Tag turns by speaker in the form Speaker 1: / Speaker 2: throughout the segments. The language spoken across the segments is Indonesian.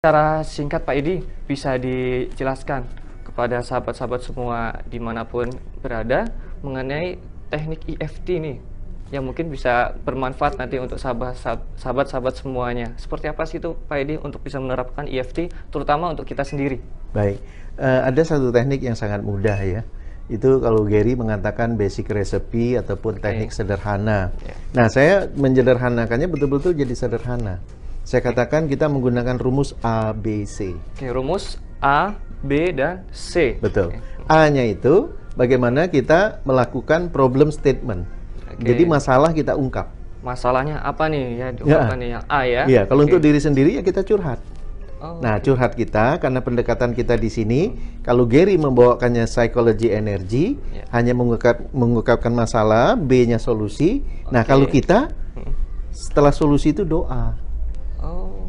Speaker 1: Secara singkat Pak Edi, bisa dijelaskan kepada sahabat-sahabat semua dimanapun berada mengenai teknik EFT nih, yang mungkin bisa bermanfaat nanti untuk sahabat-sahabat semuanya. Seperti apa sih itu Pak Edi untuk bisa menerapkan EFT, terutama untuk kita sendiri?
Speaker 2: Baik, ada satu teknik yang sangat mudah ya. Itu kalau Gary mengatakan basic recipe ataupun teknik sederhana. Nah, saya menyederhanakannya betul-betul jadi sederhana. Saya katakan kita menggunakan rumus A, B, C.
Speaker 1: Oke, rumus A, B, dan C.
Speaker 2: Betul. A-nya itu bagaimana kita melakukan problem statement. Jadi masalah kita ungkap.
Speaker 1: Masalahnya apa nih ya, diungkapkan nih yang A ya?
Speaker 2: Iya, kalau untuk diri sendiri ya kita curhat. Nah, curhat kita karena pendekatan kita di sini, kalau Gary membawakannya psikologi energi, hanya mengungkapkan masalah, B-nya solusi. Nah, kalau kita setelah solusi itu doa.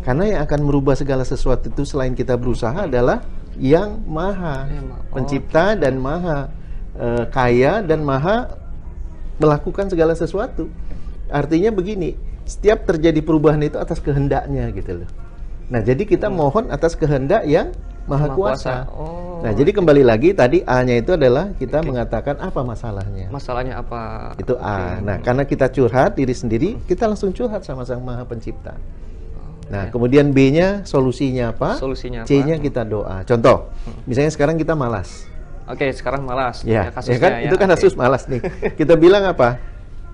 Speaker 2: Karena yang akan merubah segala sesuatu itu selain kita berusaha adalah yang maha pencipta dan maha kaya dan maha melakukan segala sesuatu. Artinya begini, setiap terjadi perubahan itu atas kehendaknya gitu loh. Nah, jadi kita mohon atas kehendak yang maha kuasa. Nah, jadi kembali lagi tadi A-nya itu adalah kita mengatakan apa masalahnya.
Speaker 1: Masalahnya apa?
Speaker 2: Itu A. Nah, karena kita curhat diri sendiri, kita langsung curhat sama Sang Maha Pencipta. Nah, kemudian B-nya solusinya apa?
Speaker 1: Solusinya apa?
Speaker 2: C-nya kita doa. Contoh, misalnya sekarang kita malas.
Speaker 1: Oke, sekarang malas.
Speaker 2: Ya, kan itu kan kasus malas nih. Kita bilang apa?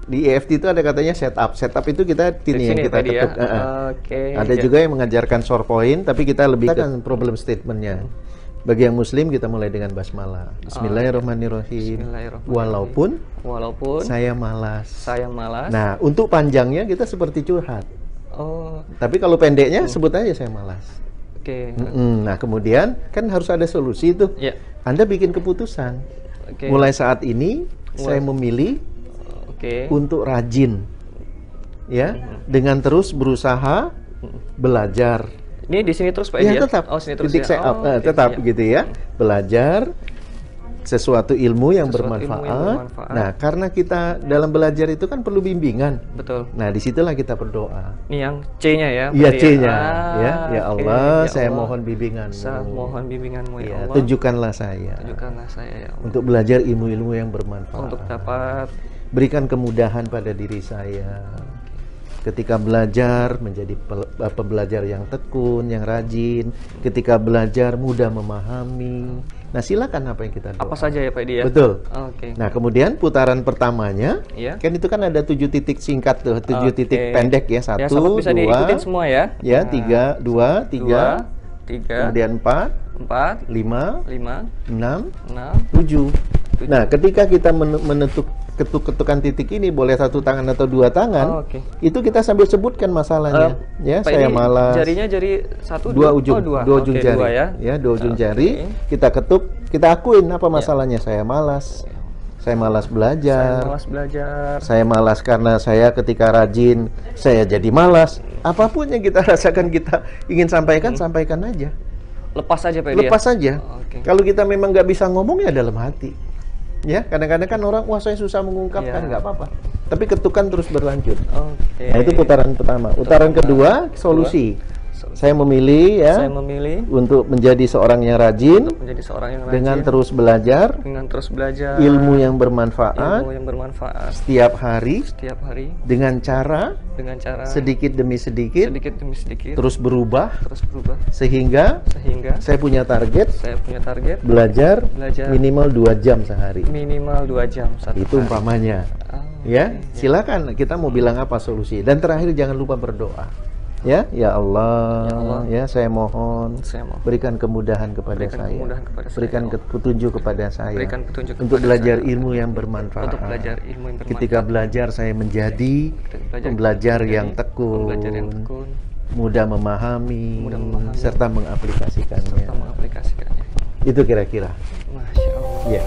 Speaker 2: Di EFT itu ada katanya setup. Setup itu kita yang kita ketuk. Ada juga yang mengajarkan short point, tapi kita lebih kan problem statementnya. Bagi yang Muslim kita mulai dengan basmalah. Bismillahirrahmanirrahim. Walaupun saya malas. Nah, untuk panjangnya kita seperti curhat. Tapi kalau pendeknya sebut aja saya malas. Nah, kemudian kan harus ada solusi itu. Anda bikin keputusan. Mulai saat ini saya memilih untuk rajin, ya, dengan terus berusaha belajar.
Speaker 1: Ini di sini terus Pak
Speaker 2: Ya,
Speaker 1: Edi?
Speaker 2: tetap.
Speaker 1: Sini terus
Speaker 2: titik
Speaker 1: ya?
Speaker 2: tetap gitu ya. Belajar sesuatu ilmu yang bermanfaat. Nah, karena kita dalam belajar itu kan perlu bimbingan.
Speaker 1: Betul.
Speaker 2: Nah, disitulah kita berdoa.
Speaker 1: Ini yang C-nya ya?
Speaker 2: Iya, C-nya. Ya Allah, saya mohon bimbinganmu.
Speaker 1: Saya mohon bimbinganmu ya Allah.
Speaker 2: Tunjukkanlah saya.
Speaker 1: Tunjukkanlah saya ya Allah.
Speaker 2: Untuk belajar ilmu-ilmu yang bermanfaat.
Speaker 1: Untuk dapat.
Speaker 2: Berikan kemudahan pada diri saya. Ketika belajar, menjadi pembelajar yang tekun, yang rajin. Ketika belajar, mudah memahami. Nah, silakan apa yang kita doa.
Speaker 1: Apa saja ya Pak Edi ya?
Speaker 2: Betul. Nah, kemudian putaran pertamanya, kan itu kan ada 7 titik singkat tuh, 7 titik pendek ya, 1, 2,
Speaker 1: bisa diikutin semua ya.
Speaker 2: Ya, 3, 2, 3, kemudian 4, 5, 6, 7. Nah, ketika kita ketuk-ketukan titik ini, boleh 1 tangan atau 2 tangan, itu kita sambil sebutkan masalahnya. Ya, saya malas.
Speaker 1: Jarinya jari 1,
Speaker 2: 2 ujung, 2 ujung jari. Ya, 2 ujung jari. Kita ketuk, kita akuin apa masalahnya. Saya malas. Saya malas belajar. Saya malas karena saya ketika rajin, saya jadi malas. Apapun yang kita rasakan, kita ingin sampaikan, sampaikan aja.
Speaker 1: Lepas saja Pak Edi.
Speaker 2: Lepas saja. Kalau kita memang nggak bisa ngomong ya dalam hati. Ya, kadang-kadang kan orang, wah saya susah mengungkapkan, nggak apa-apa. Tapi ketukan terus berlanjut. Nah, itu putaran pertama. Putaran kedua, solusi. Saya memilih ya, untuk menjadi seorang yang rajin, dengan terus belajar, ilmu yang bermanfaat, setiap hari, dengan cara sedikit demi sedikit, terus berubah, sehingga saya punya target, belajar minimal 2 jam sehari. Itu umpamanya. Ya, silakan kita mau bilang apa solusi. Dan terakhir jangan lupa berdoa. Ya Allah, ya saya mohon berikan kemudahan kepada saya, berikan petunjuk kepada saya untuk belajar ilmu yang bermanfaat. Ketika belajar saya menjadi pembelajar yang tekun, mudah memahami, serta mengaplikasikannya. Itu kira-kira.
Speaker 1: Masya Allah.
Speaker 2: Ya.